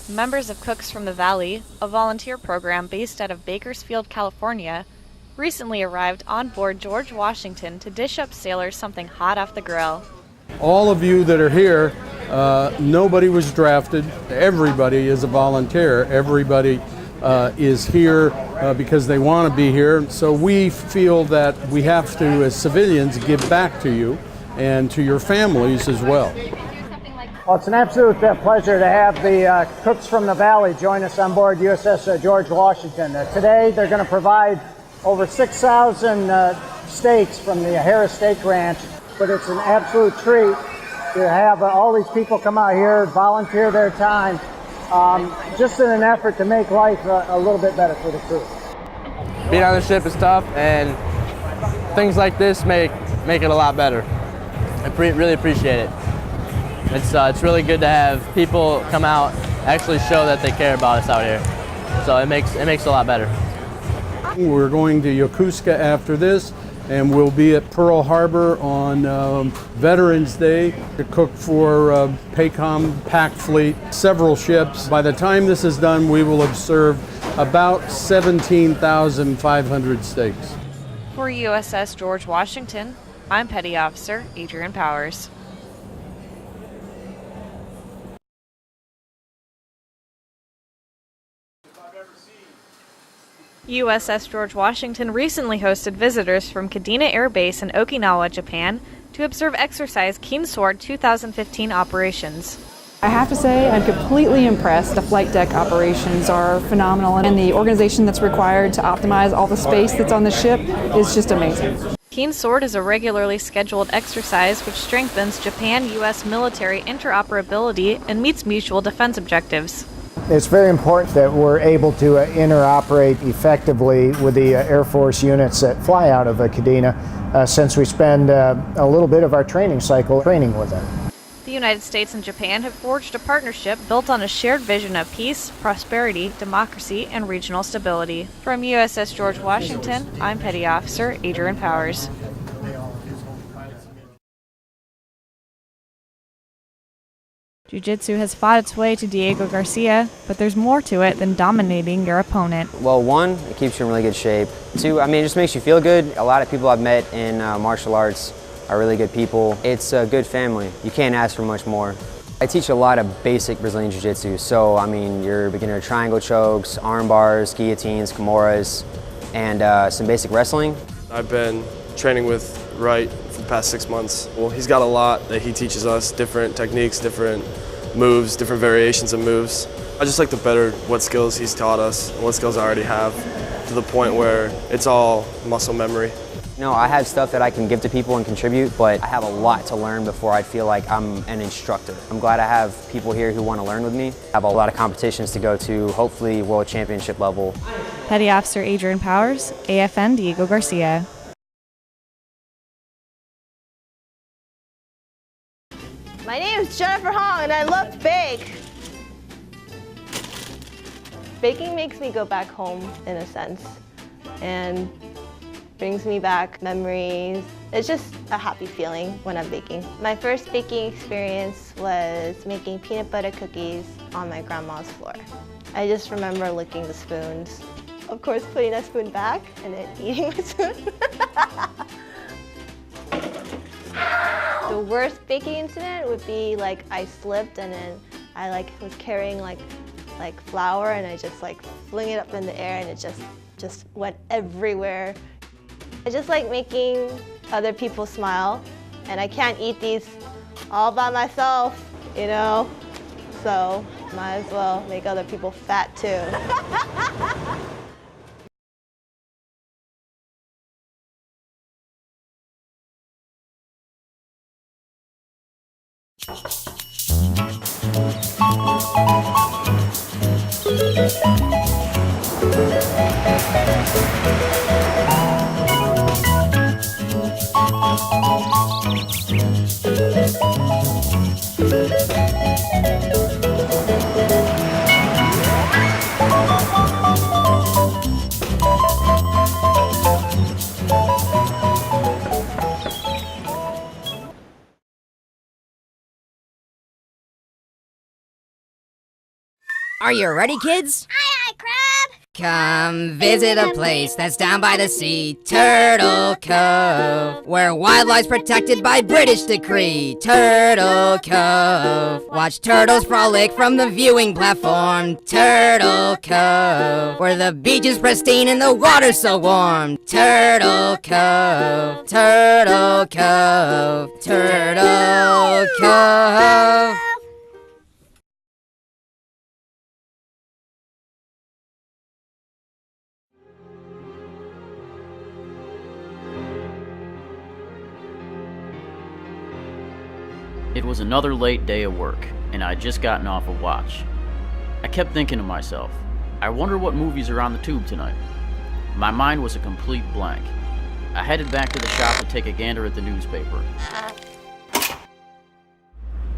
Members of Cooks from the Valley, a volunteer program based out of Bakersfield, California, recently arrived on board George Washington to dish up sailors something hot off the grill. All of you that are here, nobody was drafted. Everybody is a volunteer. Everybody is here because they want to be here. So we feel that we have to, as civilians, give back to you and to your families as well. Well, it's an absolute pleasure to have the Cooks from the Valley join us on board USS George Washington. Today they're going to provide over 6,000 steaks from the Harris Steak Ranch, but it's an absolute treat to have all these people come out here, volunteer their time, just in an effort to make life a little bit better for the crew. Being on the ship is tough, and things like this make it a lot better. I really appreciate it. It's really good to have people come out, actually show that they care about us out here. So it makes it a lot better. We're going to Yokosuka after this, and we'll be at Pearl Harbor on Veterans Day to cook for PACOM, PAC Fleet, several ships. By the time this is done, we will have served about 17,500 steaks. For USS George Washington, I'm Petty Officer Adrienne Powers. USS George Washington recently hosted visitors from Kadena Air Base in Okinawa, Japan, to observe exercise Keen Sword 2015 operations. I have to say I'm completely impressed. The flight deck operations are phenomenal, and the organization that's required to optimize all the space that's on the ship is just amazing. Keen Sword is a regularly scheduled exercise which strengthens Japan-U.S. military interoperability and meets mutual defense objectives. It's very important that we're able to interoperate effectively with the Air Force units that fly out of Kadena, since we spend a little bit of our training cycle training with them. The United States and Japan have forged a partnership built on a shared vision of peace, prosperity, democracy, and regional stability. From USS George Washington, I'm Petty Officer Adrienne Powers. Jiu-Jitsu has fought its way to Diego Garcia, but there's more to it than dominating your opponent. Well, one, it keeps you in really good shape. Two, it just makes you feel good. A lot of people I've met in martial arts are really good people. It's a good family. You can't ask for much more. I teach a lot of basic Brazilian Jiu-Jitsu, so you're beginner triangle chokes, arm bars, guillotines, kimuras, and some basic wrestling. I've been training with Wright for the past 6 months. Well, he's got a lot that he teaches us, different techniques, different moves, different variations of moves. I just like to better what skills he's taught us, and what skills I already have, to the point where it's all muscle memory. I have stuff that I can give to people and contribute, but I have a lot to learn before I feel like I'm an instructor. I'm glad I have people here who want to learn with me. I have a lot of competitions to go to, hopefully world championship level. Petty Officer Adrienne Powers, AFN Diego Garcia. My name is Jennifer Hong and I love to bake. Baking makes me go back home in a sense and brings me back memories. It's just a happy feeling when I'm baking. My first baking experience was making peanut butter cookies on my grandma's floor. I just remember licking the spoons. Of course, putting that spoon back and then eating my spoon. The worst baking incident would be I slipped and then I was carrying flour and I just fling it up in the air and it just went everywhere. I just like making other people smile, and I can't eat these all by myself, so might as well make other people fat too. Are you ready, kids? Aye, aye, Crab! Come visit a place that's down by the sea, Turtle Cove, where wildlife's protected by British decree, Turtle Cove. Watch turtles frolic from the viewing platform, Turtle Cove, where the beach is pristine and the water's so warm, Turtle Cove, Turtle Cove, Turtle Cove. It was another late day of work, and I'd just gotten off of watch. I kept thinking to myself, I wonder what movies are on the tube tonight. My mind was a complete blank. I headed back to the shop to take a gander at the newspaper.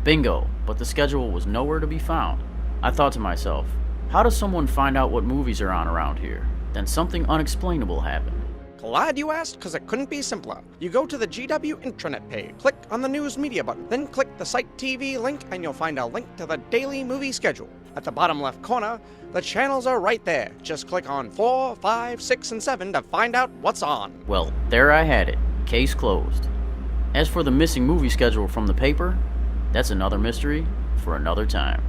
Bingo, but the schedule was nowhere to be found. I thought to myself, how does someone find out what movies are on around here? Then something unexplainable happened. Glad you asked, because it couldn't be simpler. You go to the GW intranet page, click on the news media button, then click the Site TV link, and you'll find a link to the daily movie schedule. At the bottom left corner, the channels are right there. Just click on 4, 5, 6, and 7 to find out what's on. Well, there I had it. Case closed. As for the missing movie schedule from the paper, that's another mystery for another time.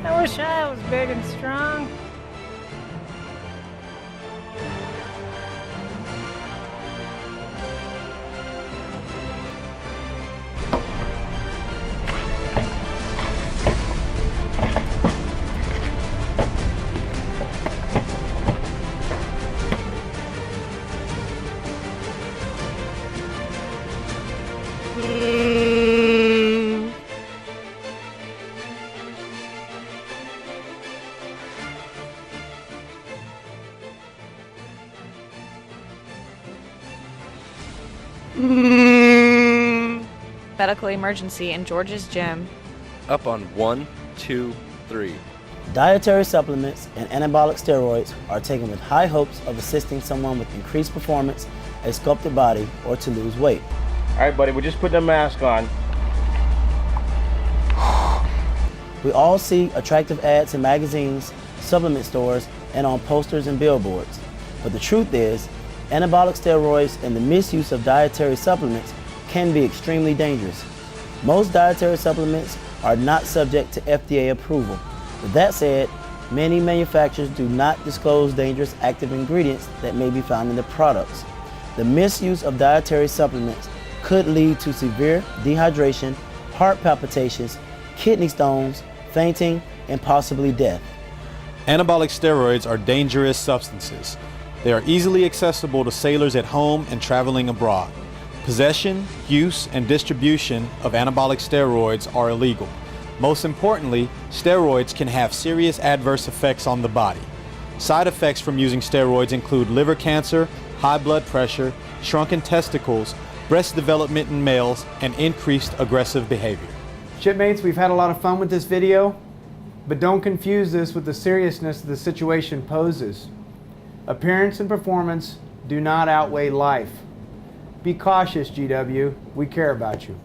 I wish I was big and strong. Medical emergency in George's gym. Up on 1, 2, 3. Dietary supplements and anabolic steroids are taken with high hopes of assisting someone with increased performance, a sculpted body, or to lose weight. All right, buddy, we're just putting a mask on. We all see attractive ads in magazines, supplement stores, and on posters and billboards. But the truth is, anabolic steroids and the misuse of dietary supplements can be extremely dangerous. Most dietary supplements are not subject to FDA approval. With that said, many manufacturers do not disclose dangerous active ingredients that may be found in the products. The misuse of dietary supplements could lead to severe dehydration, heart palpitations, kidney stones, fainting, and possibly death. Anabolic steroids are dangerous substances. They are easily accessible to sailors at home and traveling abroad. Possession, use, and distribution of anabolic steroids are illegal. Most importantly, steroids can have serious adverse effects on the body. Side effects from using steroids include liver cancer, high blood pressure, shrunken testicles, breast development in males, and increased aggressive behavior. Shipmates, we've had a lot of fun with this video, but don't confuse this with the seriousness the situation poses. Appearance and performance do not outweigh life. Be cautious, GW. We care about you.